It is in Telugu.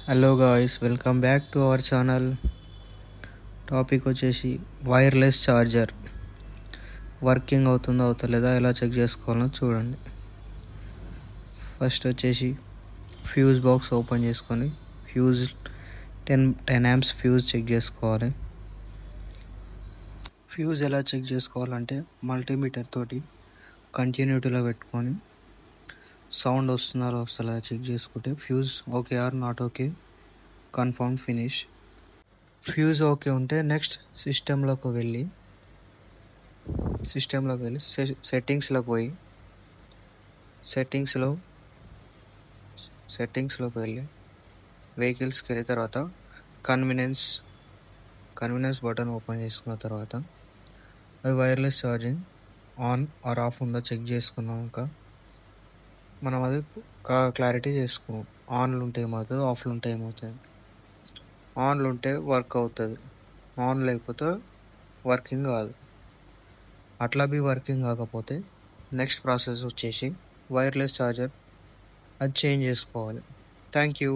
Hello guys, welcome back to our channel. Topic వచ్చేసి వైర్లెస్ ఛార్జర్ వర్కింగ్ అవుతుందో అవుతలేదా ఎలా చెక్ చేసుకోవాలో చూడండి. ఫస్ట్ వచ్చేసి ఫ్యూజ్ బాక్స్ ఓపెన్ చేసుకొని ఫ్యూజ్ 10 amps ఫ్యూజ్ చెక్ చేసుకోవాలి. ఫ్యూజ్ ఎలా చెక్ చేసుకోవాలంటే మల్టీమీటర్ తోటి కంటిన్యూటీలో పెట్టుకొని సౌండ్ వస్తుందా వస్తలేదా చెక్ చేసుకుంటే fuse okay or not okay confirm finish. Fuse okay ఉంటే నెక్స్ట్ సిస్టంలోకి వెళ్ళి సెట్టింగ్స్లోకి పోయి సెట్టింగ్స్లోకి వెళ్ళి వెహికల్స్కి వెళ్ళిన తర్వాత కన్వీనియన్స్ బటన్ ఓపెన్ చేసుకున్న తర్వాత అది wireless charging on or off ఉందో చెక్ చేసుకున్నాక మనం అది క్లారిటీ చేసుకున్నాం. ఆన్లు ఉంటే ఏమవుతుంది, ఆఫ్లు ఉంటే ఏమవుతుంది. ఆన్లు ఉంటే వర్క్ అవుతుంది, ఆన్ లేకపోతే వర్కింగ్ కాదు. అట్లా వర్కింగ్ కాకపోతే నెక్స్ట్ ప్రాసెస్ వచ్చేసి వైర్లెస్ ఛార్జర్ అది చేంజ్ చేసుకోవాలి. Thank you.